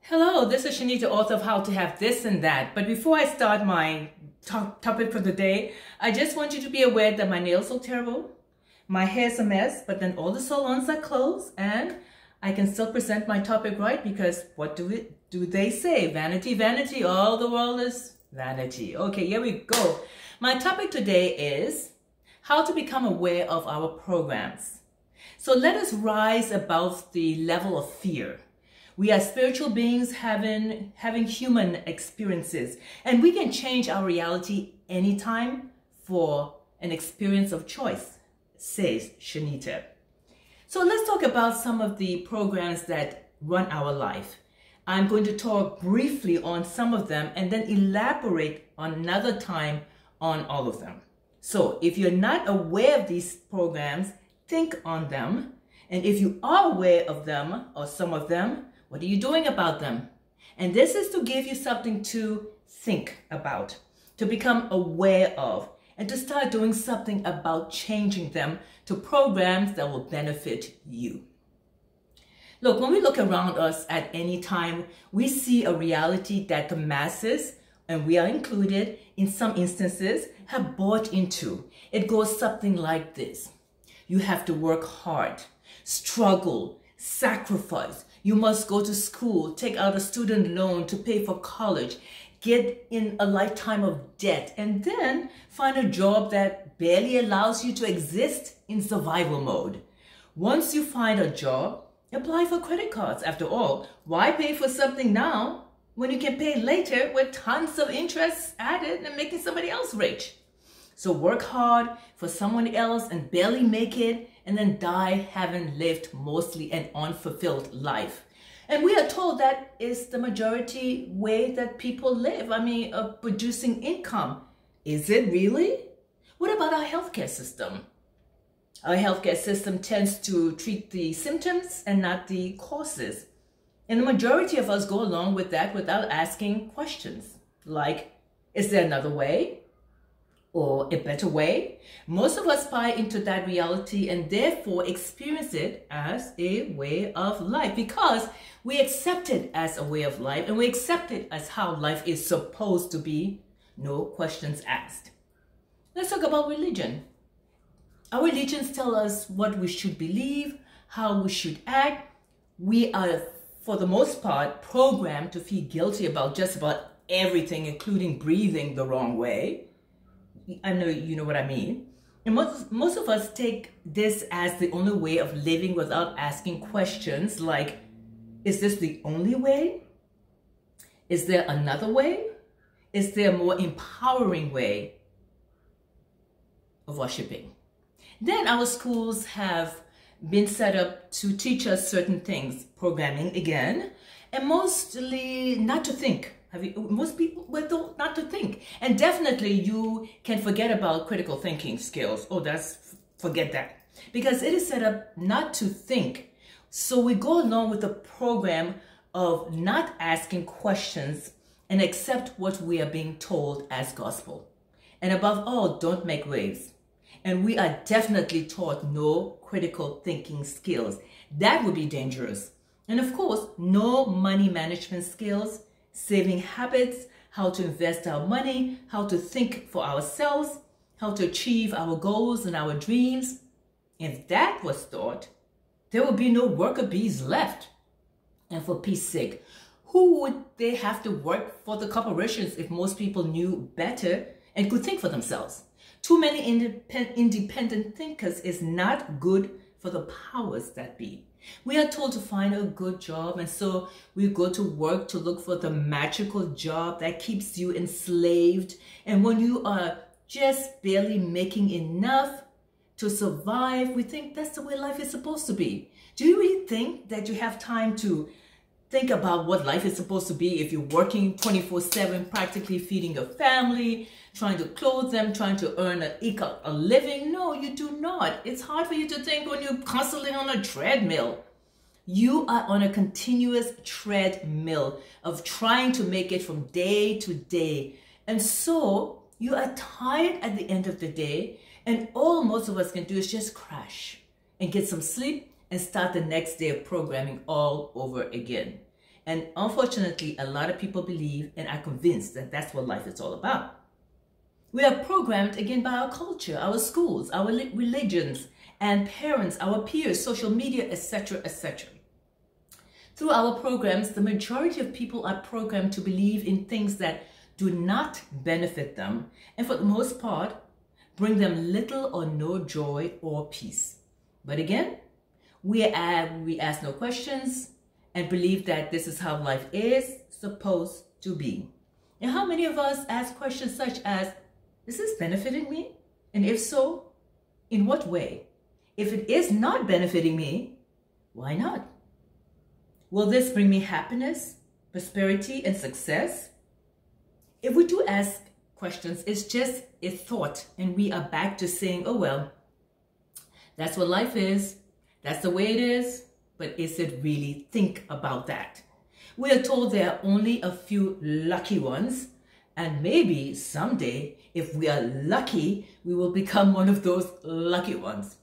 Hello, this is Chaneta, author of How to Have This and That. But before I start my topic for the day, I just want you to be aware that my nails look terrible, my hair's a mess, but then all the salons are closed and I can still present my topic right because what do they say? Vanity, vanity, all the world is vanity. Okay, here we go. My topic today is how to become aware of our programs. So let us rise above the level of fear. We are spiritual beings having human experiences, and we can change our reality anytime for an experience of choice, says Chaneta. So let's talk about some of the programs that run our life. I'm going to talk briefly on some of them and then elaborate on another time on all of them. So if you're not aware of these programs, think on them. And if you are aware of them or some of them, what are you doing about them? And this is to give you something to think about, to become aware of, and to start doing something about changing them to programs that will benefit you. Look, when we look around us at any time, we see a reality that the masses, and we are included in some instances, have bought into. It goes something like this. You have to work hard, struggle, sacrifice. You must go to school, take out a student loan to pay for college, get in a lifetime of debt, and then find a job that barely allows you to exist in survival mode. Once you find a job, apply for credit cards. After all, why pay for something now when you can pay later with tons of interest added and making somebody else rich? So work hard for someone else and barely make it, and then die having lived mostly an unfulfilled life. And we are told that is the majority way that people live. Of producing income. Is it really? What about our healthcare system? Our healthcare system tends to treat the symptoms and not the causes. And the majority of us go along with that without asking questions like, is there another way? Or a better way? Most of us buy into that reality and therefore experience it as a way of life because we accept it as a way of life and we accept it as how life is supposed to be, no questions asked. Let's talk about religion. Our religions tell us what we should believe, how we should act. We are, for the most part, programmed to feel guilty about just about everything, including breathing the wrong way. I know you know what I mean. And most of us take this as the only way of living without asking questions like, is this the only way? Is there another way? Is there a more empowering way of worshiping? Then our schools have been set up to teach us certain things, programming again, and mostly not to think. Most people were told not to think. And definitely you can forget about critical thinking skills. Forget that. Because it is set up not to think. So we go along with the program of not asking questions and accept what we are being told as gospel. And above all, don't make waves. And we are definitely taught no critical thinking skills. That would be dangerous. And of course, no money management skills, saving habits, how to invest our money, how to think for ourselves, how to achieve our goals and our dreams. If that was taught, there would be no worker bees left. And for peace sake, who would they have to work for the corporations if most people knew better and could think for themselves? Too many independent thinkers is not good for the powers that be. We are told to find a good job, and so we go to work to look for the magical job that keeps you enslaved. And when you are just barely making enough to survive, we think that's the way life is supposed to be. Do you really think that you have time to think about what life is supposed to be if you're working 24/7, practically feeding your family, trying to clothe them, trying to earn a living? No, you do not. It's hard for you to think when you're constantly on a treadmill. You are on a continuous treadmill of trying to make it from day to day. And so you are tired at the end of the day, and all most of us can do is just crash and get some sleep and start the next day of programming all over again. And unfortunately, a lot of people believe and are convinced that that's what life is all about. We are programmed again by our culture, our schools, our religions, and parents, our peers, social media, etc., etc. Through our programs, the majority of people are programmed to believe in things that do not benefit them, and for the most part, bring them little or no joy or peace. But again, we ask no questions and believe that this is how life is supposed to be. And how many of us ask questions such as, is this benefiting me? And if so, in what way? If it is not benefiting me, why not? Will this bring me happiness, prosperity, and success? If we do ask questions, it's just a thought, and we are back to saying, oh well, that's what life is, that's the way it is, but is it really? Think about that. We are told there are only a few lucky ones, and maybe someday, if we are lucky, we will become one of those lucky ones.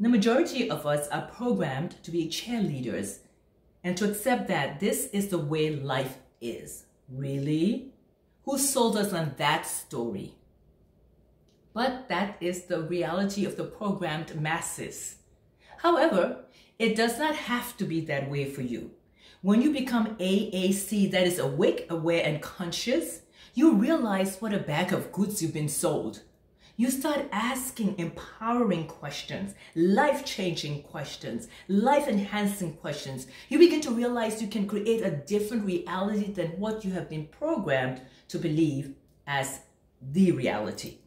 The majority of us are programmed to be cheerleaders and to accept that this is the way life is. Really? Who sold us on that story? But that is the reality of the programmed masses. However, it does not have to be that way for you. When you become AAC, that is awake, aware, and conscious, you realize what a bag of goods you've been sold. You start asking empowering questions, life-changing questions, life-enhancing questions. You begin to realize you can create a different reality than what you have been programmed to believe as the reality.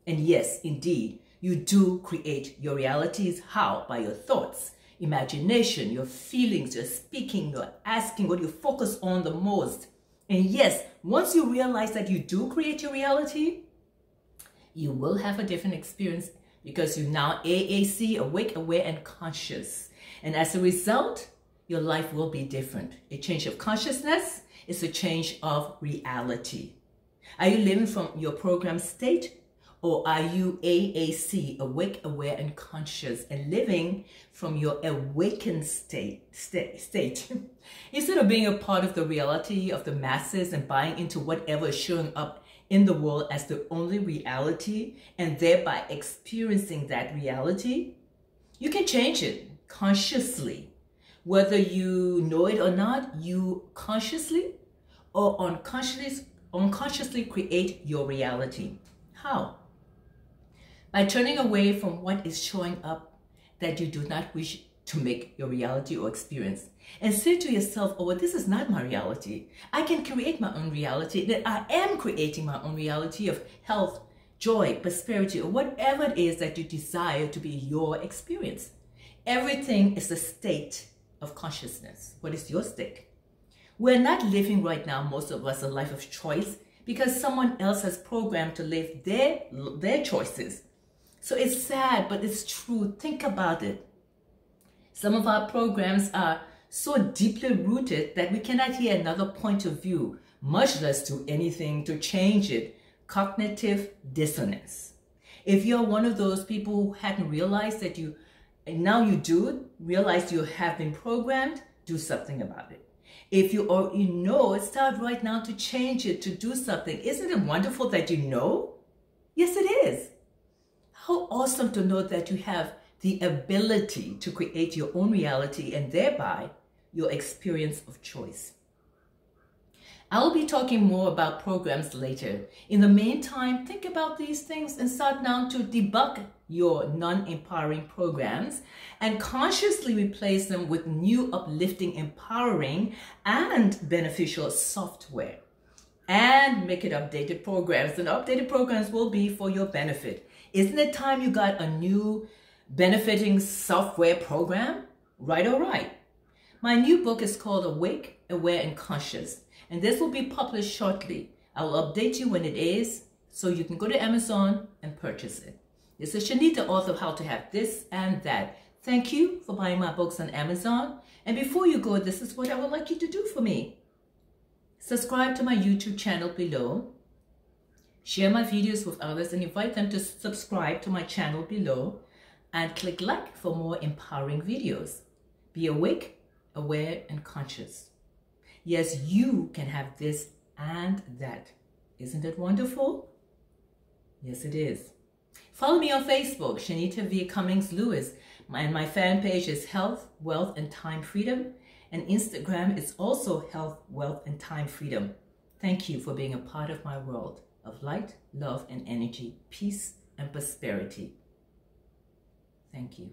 And yes, indeed, you do create your realities. How? By your thoughts, imagination, your feelings, your speaking, your asking, what you focus on the most. And yes, once you realize that you do create your reality, you will have a different experience because you're now AAC, awake, aware, and conscious. And as a result, your life will be different. A change of consciousness is a change of reality. Are you living from your program state? Or are you AAC, awake, aware, and conscious, and living from your awakened state? Instead of being a part of the reality of the masses and buying into whatever is showing up in the world as the only reality, and thereby experiencing that reality, you can change it consciously. Whether you know it or not, you consciously or unconsciously create your reality. How? By turning away from what is showing up that you do not wish to make your reality or experience. And say to yourself, oh, well, this is not my reality. I can create my own reality. That I am creating my own reality of health, joy, prosperity, or whatever it is that you desire to be your experience. Everything is a state of consciousness. What is your state? We're not living right now, most of us, a life of choice because someone else has programmed to live their choices. So it's sad, but it's true. Think about it. Some of our programs are so deeply rooted that we cannot hear another point of view, much less do anything to change it. Cognitive dissonance. If you're one of those people who hadn't realized that and now you do realize you have been programmed, do something about it. If you already know, start right now to change it, to do something. Isn't it wonderful that you know? Yes, it is. How awesome to know that you have the ability to create your own reality and thereby your experience of choice. I'll be talking more about programs later. In the meantime, think about these things and start now to debug your non-empowering programs and consciously replace them with new, uplifting, empowering, and beneficial software. And make it updated programs. And updated programs will be for your benefit. Isn't it time you got a new benefiting software program? Right or right? My new book is called Awake, Aware, and Conscious. And this will be published shortly. I will update you when it is, so you can go to Amazon and purchase it. This is Chaneta, author of How to Have This and That. Thank you for buying my books on Amazon. And before you go, this is what I would like you to do for me. Subscribe to my YouTube channel below. Share my videos with others and invite them to subscribe to my channel below. And click like for more empowering videos. Be awake, aware, and conscious. Yes, you can have this and that. Isn't it wonderful? Yes, it is. Follow me on Facebook, Chaneta V. Cummings Lewis, and my fan page is Health, Wealth, and Time Freedom, and Instagram is also Health, Wealth, and Time Freedom. Thank you for being a part of my world of light, love, and energy, peace, and prosperity. Thank you.